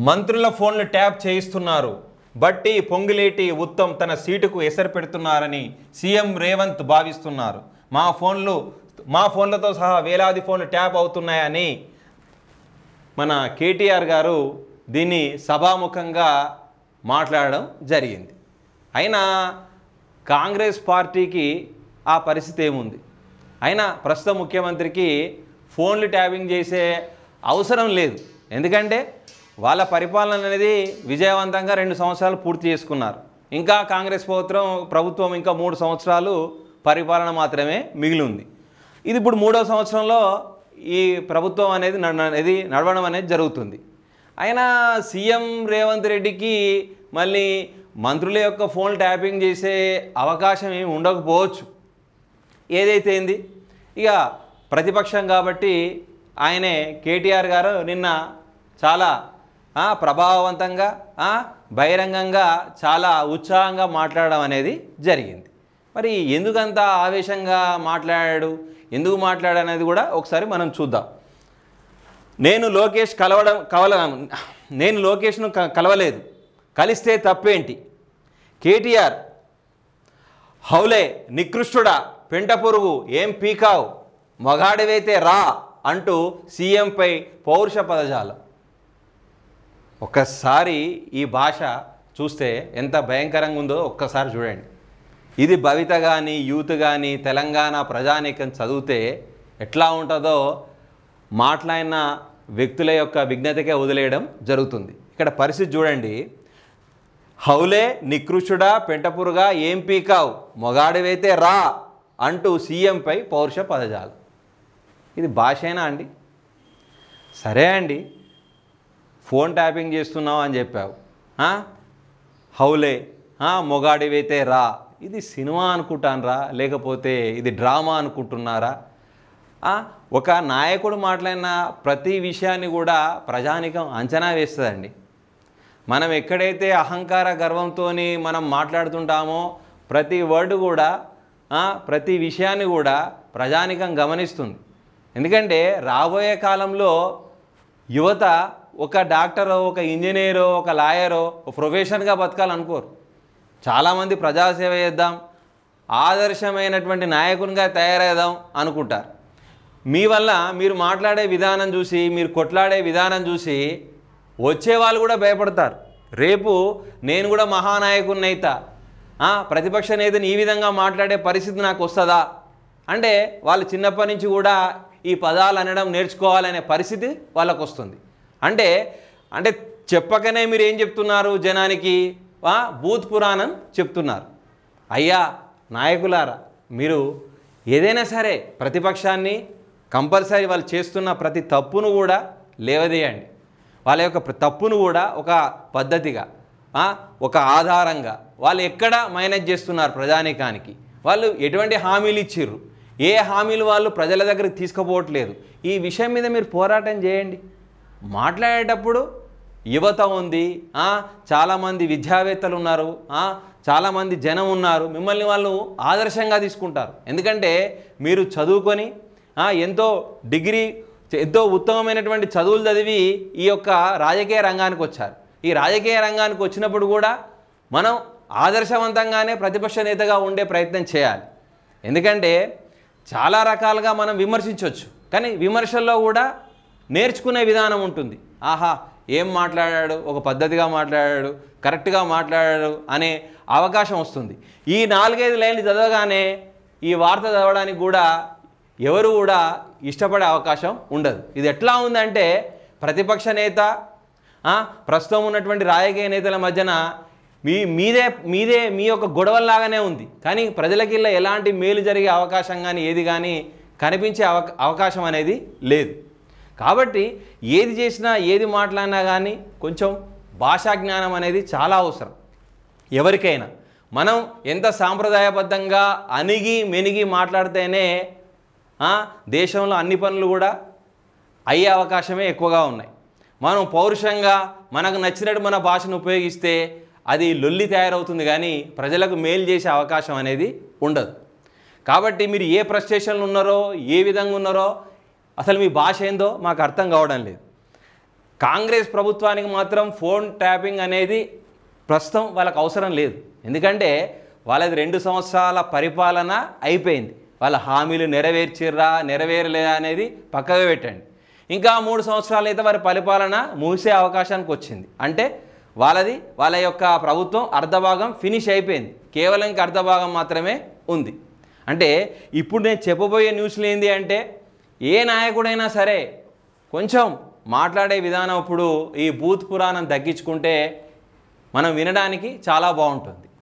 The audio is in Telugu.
మంత్రుల ఫోన్లు ట్యాప్ చేయిస్తున్నారు. బట్టి పొంగులేటి ఉత్తమ్ తన సీటుకు ఎసరు పెడుతున్నారని సీఎం రేవంత్ భావిస్తున్నారు. మా ఫోన్లతో సహా వేలాది ఫోన్లు ట్యాప్ అవుతున్నాయని మన కేటీఆర్ గారు దీన్ని సభాముఖంగా మాట్లాడడం జరిగింది. అయినా కాంగ్రెస్ పార్టీకి ఆ పరిస్థితి ఏముంది? అయినా ప్రస్తుత ముఖ్యమంత్రికి ఫోన్లు ట్యాపింగ్ చేసే అవసరం లేదు. ఎందుకంటే వాళ్ళ పరిపాలన అనేది విజయవంతంగా 2 సంవత్సరాలు పూర్తి చేసుకున్నారు. ఇంకా కాంగ్రెస్ ప్రభుత్వం ఇంకా 3 సంవత్సరాలు పరిపాలన మాత్రమే మిగిలి ఉంది. ఇది ఇప్పుడు 3వ సంవత్సరంలో ఈ ప్రభుత్వం అనేది నడవడం అనేది జరుగుతుంది. అయినా సీఎం రేవంత్ రెడ్డికి మళ్ళీ మంత్రుల యొక్క ఫోన్ ట్యాపింగ్ చేసే అవకాశం ఏమి ఉండకపోవచ్చు. ఏదైతే ఏంది, ఇక ప్రతిపక్షం కాబట్టి ఆయనే కేటీఆర్ గారు నిన్న చాలా ప్రభావవంతంగా బహిరంగంగా చాలా ఉత్సాహంగా మాట్లాడడం అనేది జరిగింది. మరి ఎందుకంత ఆవేశంగా మాట్లాడాడు, ఎందుకు మాట్లాడాడు అనేది కూడా ఒకసారి మనం చూద్దాం. నేను లోకేష్ను కలవలేదు, కలిస్తే తప్పేంటి? కేటీఆర్ హౌలే నికృష్టుడా, పెంట పురుగు, ఏం పీకావు, మగాడివైతే రా అంటూ సీఎంపై పౌరుష పదజాలం. ఒక్కసారి ఈ భాష చూస్తే ఎంత భయంకరంగా ఉందో ఒక్కసారి చూడండి. ఇది భవిత కానీ యూత్ కానీ తెలంగాణ ప్రజానీకం చదివితే ఎట్లా ఉంటుందో మాట్లాడిన వ్యక్తుల యొక్క విజ్ఞతకే వదిలేయడం జరుగుతుంది. ఇక్కడ పరిస్థితి చూడండి. హౌలే నికృష్టుడా, పెంటపురుగా, ఏం పీకావు, మొగాడివైతే రా అంటూ సీఎంపై పౌరుష పదజాలం. ఇది భాషేనా అండి? సరే అండి, ఫోన్ ట్యాపింగ్ చేస్తున్నావు అని చెప్పావు, హౌలే మొగాడివైతే రా, ఇది సినిమా అనుకుంటానరా లేకపోతే ఇది డ్రామా అనుకుంటున్నారా? ఒక నాయకుడు మాట్లాడిన ప్రతి విషయాన్ని కూడా ప్రజానికం అంచనా వేస్తుందండి. మనం ఎక్కడైతే అహంకార గర్వంతో మనం మాట్లాడుతుంటామో ప్రతి వర్డ్ కూడా ప్రతి విషయాన్ని కూడా ప్రజానికం గమనిస్తుంది. ఎందుకంటే రాబోయే కాలంలో యువత ఒక డాక్టరో, ఒక ఇంజనీరో, ఒక లాయరో ప్రొఫెషన్గా బతకాలనుకోరు. చాలామంది ప్రజాసేవ చేద్దాం, ఆదర్శమైనటువంటి నాయకునిగా తయారవుదాం అనుకుంటారు. మీ వల్ల మీరు మాట్లాడే విధానం చూసి, మీరు కొట్లాడే విధానం చూసి వచ్చేవాళ్ళు కూడా భయపడతారు. రేపు నేను కూడా మహానాయకుని అయితా, ప్రతిపక్ష నేతని ఈ విధంగా మాట్లాడే పరిస్థితి నాకు వస్తుందా అంటే వాళ్ళు చిన్నప్పటి నుంచి కూడా ఈ పదాలు అనడం నేర్చుకోవాలనే పరిస్థితి వాళ్ళకు వస్తుంది. అంటే చెప్పకనే మీరు ఏం చెప్తున్నారు జనానికి? భూత్ పురాణం చెప్తున్నారు. అయ్యా నాయకులారా, మీరు ఏదైనా సరే ప్రతిపక్షాన్ని కంపల్సరీ వాళ్ళు చేస్తున్న ప్రతి తప్పును కూడా లేవదీయండి. వాళ్ళ యొక్క తప్పును కూడా ఒక పద్ధతిగా, ఒక ఆధారంగా వాళ్ళు ఎక్కడ మేనేజ్ చేస్తున్నారు ప్రజానీకానికి, వాళ్ళు ఎటువంటి హామీలు ఇచ్చిర్రు, ఏ హామీలు వాళ్ళు ప్రజల దగ్గరికి తీసుకుపోవట్లేదు, ఈ విషయం మీద మీరు పోరాటం చేయండి. మాట్లాడేటప్పుడు యువత ఉంది, చాలామంది విద్యావేత్తలు ఉన్నారు, చాలామంది జనం ఉన్నారు, మిమ్మల్ని వాళ్ళు ఆదర్శంగా తీసుకుంటారు. ఎందుకంటే మీరు చదువుకొని ఎంతో డిగ్రీ, ఎంతో ఉత్తమమైనటువంటి చదువులు చదివి ఈ యొక్క రాజకీయ రంగానికి వచ్చారు. ఈ రాజకీయ రంగానికి వచ్చినప్పుడు కూడా మనం ఆదర్శవంతంగానే ప్రతిపక్ష నేతగా ఉండే ప్రయత్నం చేయాలి. ఎందుకంటే చాలా రకాలుగా మనం విమర్శించవచ్చు, కానీ విమర్శల్లో కూడా నేర్చుకునే విధానం ఉంటుంది. ఏం మాట్లాడాడు, ఒక పద్ధతిగా మాట్లాడాడు, కరెక్ట్గా మాట్లాడాడు అనే అవకాశం వస్తుంది. ఈ 4-5 లైన్లు చదవగానే ఈ వార్త చదవడానికి కూడా ఎవరు కూడా ఇష్టపడే అవకాశం ఉండదు. ఇది ఎట్లా ఉందంటే ప్రతిపక్ష నేత ప్రస్తుతం ఉన్నటువంటి రాజకీయ నేతల మధ్యన మీదే మీ యొక్క గొడవల్లాగానే ఉంది. కానీ ప్రజలకి ఇలా ఎలాంటి మేలు జరిగే అవకాశం కానీ ఏది కానీ కనిపించే అవకాశం అనేది లేదు. కాబట్టి ఏది చేసినా ఏది మాట్లాడినా కానీ కొంచెం భాషా జ్ఞానం అనేది చాలా అవసరం ఎవరికైనా. మనం ఎంత సాంప్రదాయబద్ధంగా అణిగి మెనిగి మాట్లాడితేనే దేశంలో అన్ని పనులు కూడా అయ్యే అవకాశమే ఎక్కువగా ఉన్నాయి. మనం పౌరుషంగా మనకు నచ్చినట్టు మన భాషను ఉపయోగిస్తే అది లొల్లి తయారవుతుంది, కానీ ప్రజలకు మేలు చేసే అవకాశం అనేది ఉండదు. కాబట్టి మీరు ఏ ఫ్రస్ట్రేషన్లు ఉన్నారో, ఏ విధంగా ఉన్నారో, అసలు మీ భాష ఏందో మాకు అర్థం కావడం లేదు. కాంగ్రెస్ ప్రభుత్వానికి మాత్రం ఫోన్ ట్యాపింగ్ అనేది ప్రస్తుతం వాళ్ళకు అవసరం లేదు. ఎందుకంటే వాళ్ళది 2 సంవత్సరాల పరిపాలన అయిపోయింది. వాళ్ళ హామీలు నెరవేరలేదా అనేది పక్కగా పెట్టండి. ఇంకా 3 సంవత్సరాలు అయితే వారి పరిపాలన ముగిసే అవకాశానికి వచ్చింది. అంటే వాళ్ళ యొక్క ప్రభుత్వం అర్ధభాగం ఫినిష్ అయిపోయింది. కేవలం ఇంక అర్ధభాగం మాత్రమే ఉంది. అంటే ఇప్పుడు నేను చెప్పబోయే న్యూస్లు ఏంటి అంటే, ఏ నాయకుడైనా సరే కొంచెం మాట్లాడే విధానం ఇప్పుడు ఈ బూత్ పురాణం తగ్గించుకుంటే మనం వినడానికి చాలా బాగుంటుంది.